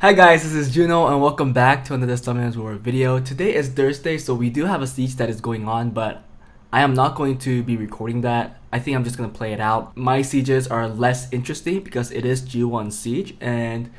Hi guys, this is Juno and welcome back to another Summoners War video. Today is Thursday, so we do have a siege that is going on, but I am not going to be recording that. I think I'm just going to play it out. My sieges are less interesting because it is G1 siege and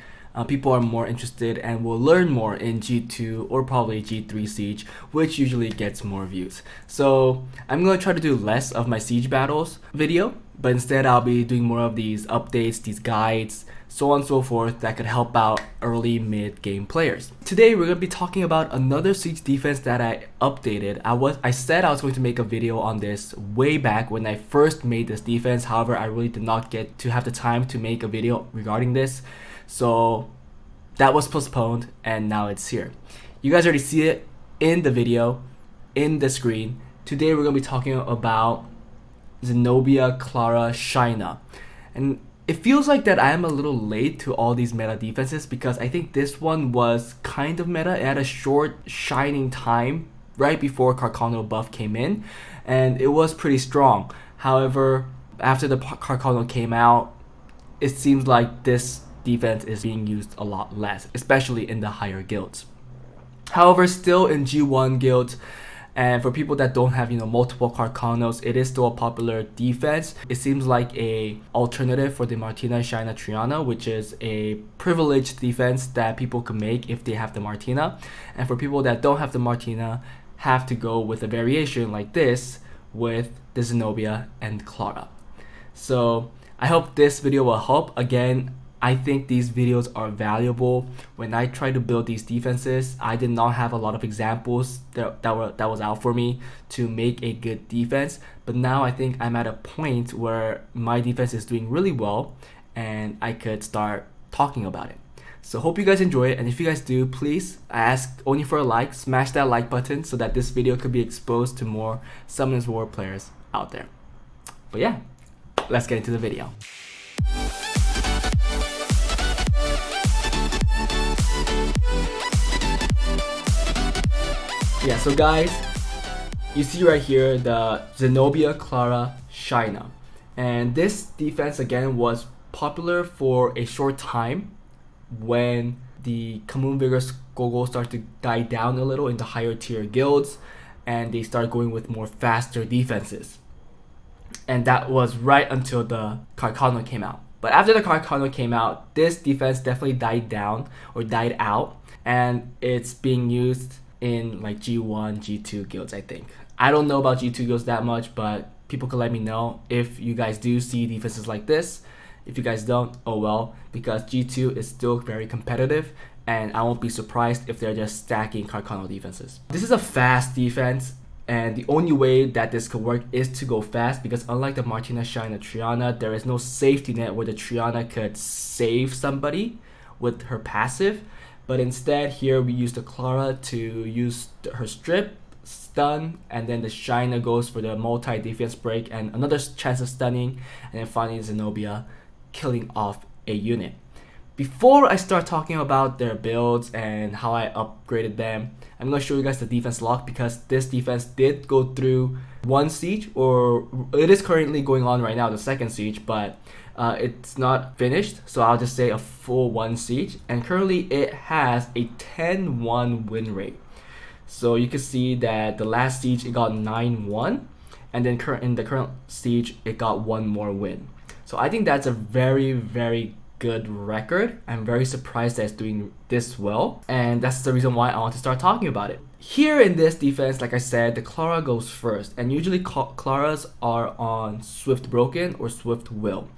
people are more interested and will learn more in G2 or probably G3 siege, which usually gets more views. So I'm going to try to do less of my siege battles video, but instead I'll be doing more of these updates, these guides, so on and so forth that could help out early mid game players. Today we're going to be talking about another siege defense that I updated. I said I was going to make a video on this way back when I first made this defense. However, I really did not get to have the time to make a video regarding this. So that was postponed and now it's here. You guys already see it in the video, in the screen. Today we're going to be talking about ZENOBIA, CLARA, SHAINA. And it feels like that I am a little late to all these meta defenses because I think this one was kind of meta. It had a short shining time right before Carcano buff came in and it was pretty strong. However, after the Carcano came out, it seems like this defense is being used a lot less, especially in the higher guilds. However, still in G1 guilds, and for people that don't have multiple Carcanos, it is still a popular defense. It seems like a alternative for the Martina, Shaina, Triana, which is a privileged defense that people can make if they have the Martina. And for people that don't have the Martina, have to go with a variation like this with the ZENOBIA and CLARA. So I hope this video will help. Again, I think these videos are valuable. When I try to build these defenses, I did not have a lot of examples that was out for me to make a good defense. But now I think I'm at a point where my defense is doing really well and I could start talking about it. So hope you guys enjoy it, and if you guys do, please, I ask only for a like, smash that like button so that this video could be exposed to more Summoners War players out there. But yeah, let's get into the video. Yeah, so guys, you see right here the ZENOBIA, CLARA, SHAINA. And this defense again was popular for a short time when the Commune Vigorous Gogo started to die down a little in the higher tier guilds and they started going with more faster defenses. And that was right until the Carcano came out. But after the Carcano came out, this defense definitely died down or died out, and it's being used in like G1, G2 guilds, I think. I don't know about G2 guilds that much, but people can let me know if you guys do see defenses like this. If you guys don't, oh well, because G2 is still very competitive and I won't be surprised if they're just stacking Carcano defenses. This is a fast defense, and the only way that this could work is to go fast, because unlike the Martina, Shaina, Triana, there is no safety net where the Triana could save somebody with her passive. But instead here we use the CLARA to use her strip, stun, and then the SHAINA goes for the multi-defense break and another chance of stunning, and then finally ZENOBIA killing off a unit. Before I start talking about their builds and how I upgraded them, I'm going to show you guys the defense lock, because this defense did go through one siege, or it is currently going on right now, the second siege, but it's not finished, so I'll just say a full one siege, and currently it has a 10-1 win rate. So you can see that the last siege it got 9-1, and then in the current siege it got one more win. So I think that's a very good record. I'm very surprised that it's doing this well, and that's the reason why I want to start talking about it. Here in this defense, like I said, the CLARA goes first, and usually CLARAs are on Swift Broken or Swift Will.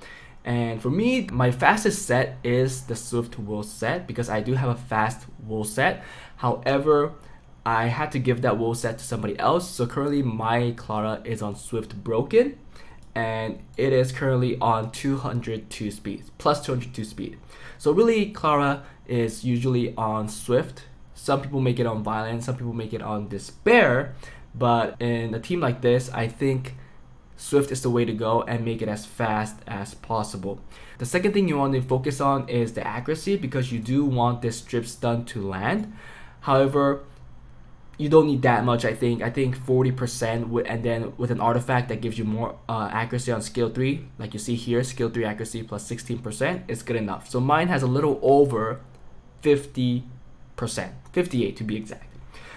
And for me, my fastest set is the Swift Will set, because I do have a fast Will set. However, I had to give that Will set to somebody else, so currently my CLARA is on Swift Broken, and it is currently on 202 speed, plus 202 speed. So really, CLARA is usually on Swift. Some people make it on Violent, some people make it on Despair, but in a team like this, I think Swift is the way to go and make it as fast as possible. The second thing you want to focus on is the accuracy, because you do want this strip stun to land. However, you don't need that much. I think 40% and then with an artifact that gives you more accuracy on skill 3, like you see here, skill 3 accuracy plus 16% is good enough. So mine has a little over 50%, 58 to be exact.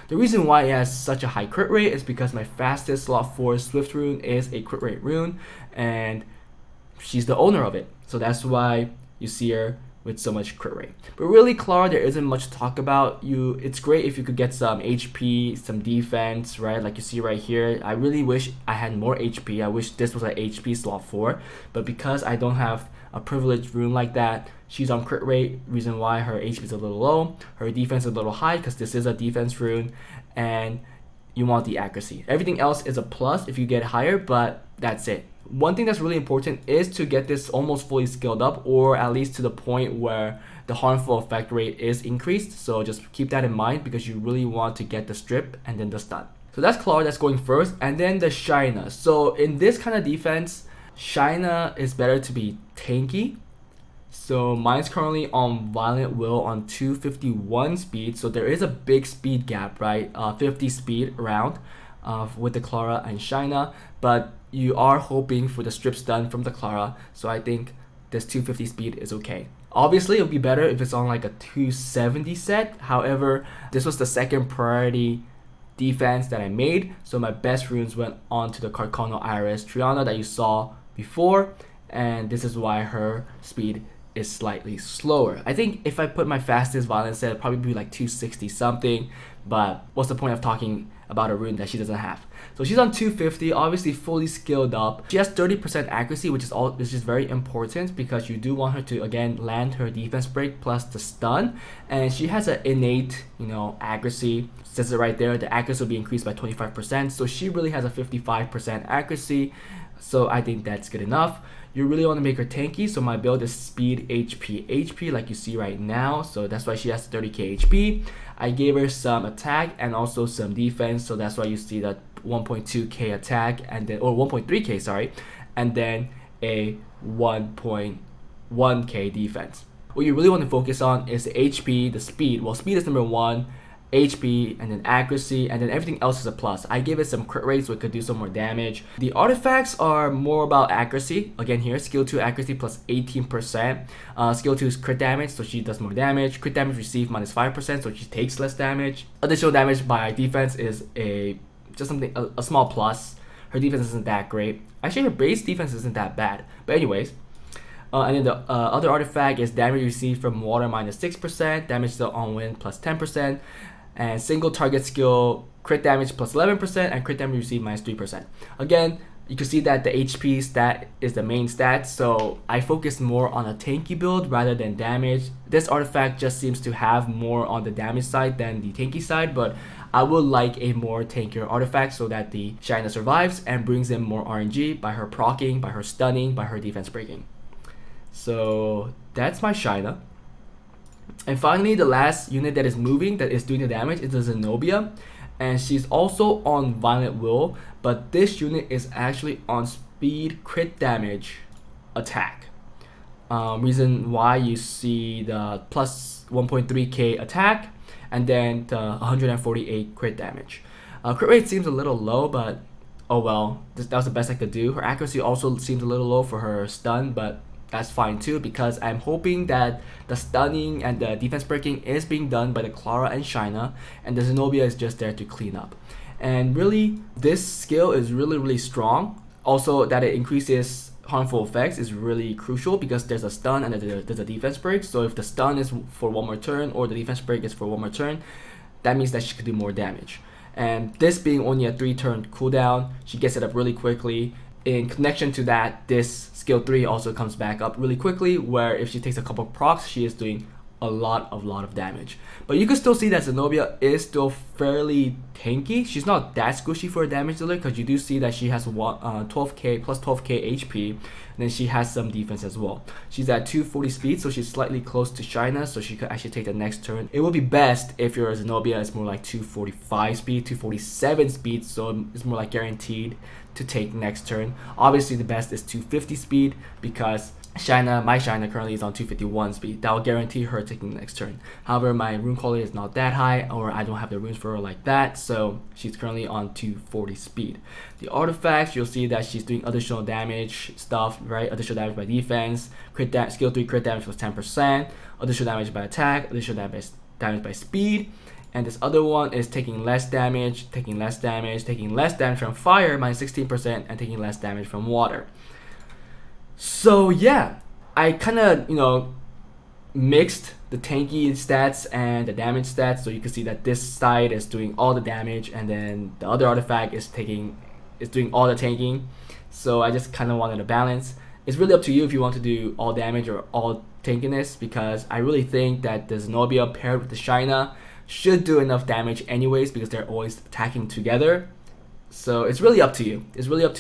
The reason why it has such a high crit rate is because my fastest slot 4 Swift rune is a crit rate rune, and she's the owner of it. So that's why you see her with so much crit rate. But really, Clara, there isn't much to talk about. It's great if you could get some HP, some defense, right? Like you see right here. I really wish I had more HP. I wish this was an HP slot 4. But because I don't have a privileged rune like that, she's on crit rate. Reason why her HP is a little low. Her defense is a little high because this is a defense rune. And you want the accuracy. Everything else is a plus if you get higher, but that's it. One thing that's really important is to get this almost fully scaled up, or at least to the point where the harmful effect rate is increased. So just keep that in mind because you really want to get the strip and then the stun. So that's Clara that's going first, and then the SHAINA. So in this kind of defense, SHAINA is better to be tanky. So mine's currently on Violent Will on 251 speed, so there is a big speed gap, right? 50 speed around with the Clara and SHAINA, but you are hoping for the strip stun from the Clara, so I think this 250 speed is okay. Obviously, it would be better if it's on like a 270 set. However, this was the second priority defense that I made, so my best runes went on to the Carcano Iris Triana that you saw before, and this is why her speed is slightly slower. I think if I put my fastest violent set, it'd probably be like 260 something, but what's the point of talking about a rune that she doesn't have? So she's on 250, obviously fully skilled up. She has 30% accuracy, which is very important because you do want her to again land her defense break plus the stun, and she has an innate, accuracy. It says it right there. The accuracy will be increased by 25%, so she really has a 55% accuracy. So I think that's good enough. You really want to make her tanky, so my build is speed HP like you see right now, so that's why she has 30k HP. I gave her some attack and also some defense, so that's why you see that 1.2k attack and then, or 1.3k, sorry, and then a 1.1k defense. What you really want to focus on is the HP, the speed. Well, speed is number 1, HP, and then accuracy, and then everything else is a plus. I gave it some crit rates so it could do some more damage. The artifacts are more about accuracy. Again here, skill 2 accuracy plus 18%. Skill 2 is crit damage, so she does more damage. Crit damage received minus 5%, so she takes less damage. Additional damage by defense is a small plus. Her defense isn't that great. Actually, her base defense isn't that bad. But anyways, and then the other artifact is damage received from water minus 6%, damage dealt on wind plus 10%, and single target skill crit damage plus 11%, and crit damage received minus 3%. Again, you can see that the HP stat is the main stat, so I focus more on a tanky build rather than damage. This artifact just seems to have more on the damage side than the tanky side, but I would like a more tankier artifact so that the SHAINA survives and brings in more RNG by her proccing, by her stunning, by her defense breaking. So that's my SHAINA. And finally, the last unit that is moving, that is doing the damage, is the ZENOBIA. And she's also on Violent Will, but this unit is actually on speed, crit damage, attack. Reason why you see the plus 1.3k attack and then the 148 crit damage. Crit rate seems a little low, but oh well, that was the best I could do. Her accuracy also seems a little low for her stun, but that's fine too, because I'm hoping that the stunning and the defense breaking is being done by the Clara and SHAINA, and the ZENOBIA is just there to clean up. And really, this skill is really strong. Also, that it increases harmful effects is really crucial because there's a stun and there's a defense break. So if the stun is for one more turn or the defense break is for one more turn, that means that she could do more damage. And this being only a 3-turn cooldown, she gets it up really quickly. In connection to that, this skill 3 also comes back up really quickly, where if she takes a couple of procs, she is doing a lot of damage. But you can still see that ZENOBIA is still fairly tanky. She's not that squishy for a damage dealer because you do see that she has 12k plus 12k HP, and then she has some defense as well. She's at 240 speed, so she's slightly close to SHAINA, so she could actually take the next turn. It would be best if your ZENOBIA is more like 245 speed, 247 speed, so it's more like guaranteed to take next turn. Obviously the best is 250 speed because My Shaina currently is on 251 speed. That will guarantee her taking the next turn. However, my rune quality is not that high, or I don't have the runes for her like that, so she's currently on 240 speed. The artifacts, you'll see that she's doing additional damage stuff, right? Additional damage by defense, skill 3 crit damage was 10%, additional damage by attack, additional damage by speed. And this other one is taking less damage, taking less damage from fire, minus 16%, and taking less damage from water. So yeah, I kind of, mixed the tanky stats and the damage stats, so you can see that this side is doing all the damage, and then the other artifact is doing all the tanking. So I just kind of wanted a balance. It's really up to you if you want to do all damage or all tankiness, because I really think that the Zenobia paired with the Shaina should do enough damage anyways, because they're always attacking together. So it's really up to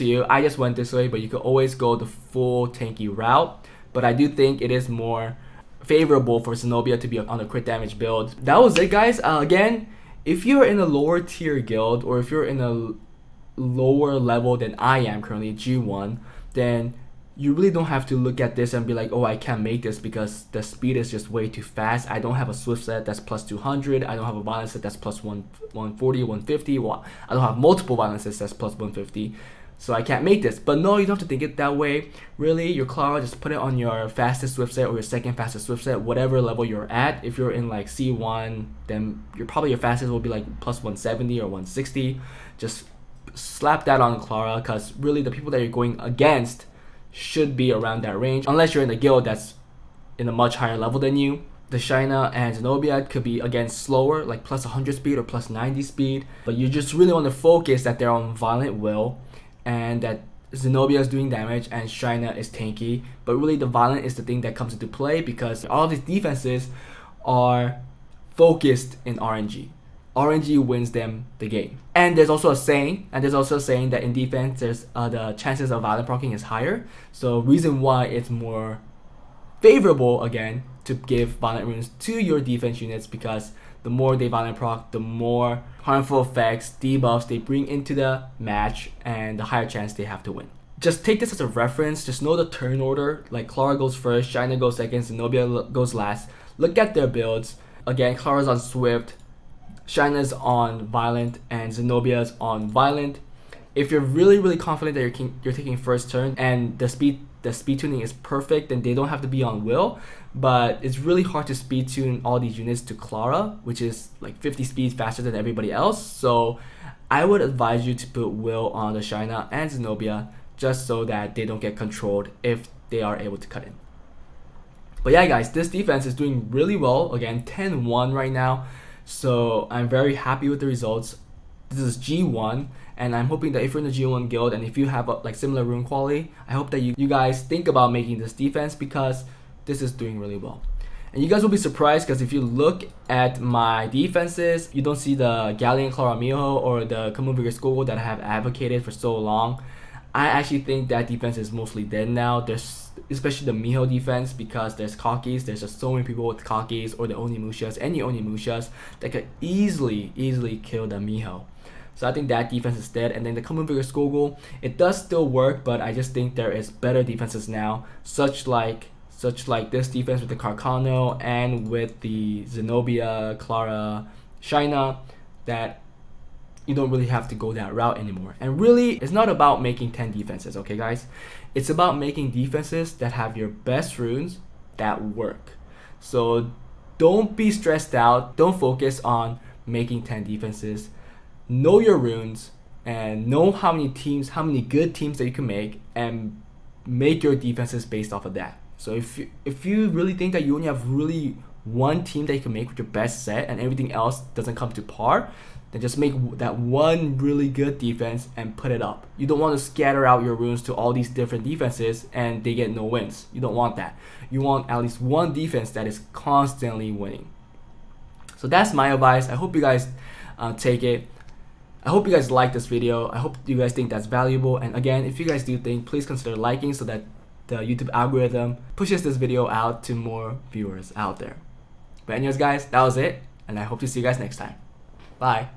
you. I just went this way, but you could always go the full tanky route. But I do think it is more favorable for Zenobia to be on a crit damage build. That was it, guys. Again, if you're in a lower tier guild, or if you're in a lower level than I am currently, G1, then you really don't have to look at this and be like, oh, I can't make this because the speed is just way too fast. I don't have a swift set that's plus 200. I don't have a violence set that's plus 140, 150. Well, I don't have multiple violences that's plus 150. So I can't make this. But no, you don't have to think it that way. Really, your Clara, just put it on your fastest swift set or your second fastest swift set, whatever level you're at. If you're in like C1, then your fastest will be like plus 170 or 160. Just slap that on Clara, because really the people that you're going against should be around that range, unless you're in a guild that's in a much higher level than you. The Shaina and Zenobia could be again slower, like plus 100 speed or plus 90 speed, but you just really want to focus that they're on Violent Will and that Zenobia is doing damage and Shaina is tanky. But really the Violent is the thing that comes into play, because all of these defenses are focused in RNG. RNG wins them the game. And there's also a saying that in defense, there's the chances of violent proccing is higher. So reason why it's more favorable again to give violent runes to your defense units, because the more they violent proc, the more harmful effects, debuffs they bring into the match, and the higher chance they have to win. Just take this as a reference. Just know the turn order. Like Clara goes first, Shaina goes second, Zenobia goes last. Look at their builds. Again, Clara's on Swift, Shaina's on Violent, and Zenobia's on Violent. If you're really confident that you're taking first turn and the speed tuning is perfect, then they don't have to be on Will. But it's really hard to speed tune all these units to Clara, which is like 50 speeds faster than everybody else. So I would advise you to put Will on the Shaina and Zenobia, just so that they don't get controlled if they are able to cut in. But yeah, guys, this defense is doing really well. Again, 10-1 right now. So I'm very happy with the results. This is G1, and I'm hoping that if you're in the G1 guild and if you have like similar rune quality, I hope that you guys think about making this defense, because this is doing really well. And you guys will be surprised, because if you look at my defenses, you don't see the Galleon Clara Miho or the Kamun Vigor School that I have advocated for so long. I actually think that defense is mostly dead now. There's especially the Miho defense, because there's Kakis. There's just so many people with Kakis or the Onimushas, any Onimushas that could easily kill the Miho. So I think that defense is dead. And then the Kamun Vigor Skogul, it does still work, but I just think there is better defenses now, such like this defense with the Carcano and with the Zenobia, Clara, Shaina, that you don't really have to go that route anymore. And really, it's not about making 10 defenses, okay guys? It's about making defenses that have your best runes that work. So don't be stressed out. Don't focus on making 10 defenses. Know your runes and know how many good teams that you can make, and make your defenses based off of that. So if you really think that you only have really one team that you can make with your best set and everything else doesn't come to par, then just make that one really good defense and put it up. You don't want to scatter out your runes to all these different defenses and they get no wins. You don't want that. You want at least one defense that is constantly winning. So that's my advice. I hope you guys take it. I hope you guys like this video. I hope you guys think that's valuable. And again, if you guys do think, please consider liking so that the YouTube algorithm pushes this video out to more viewers out there. But anyways guys, that was it. And I hope to see you guys next time. Bye.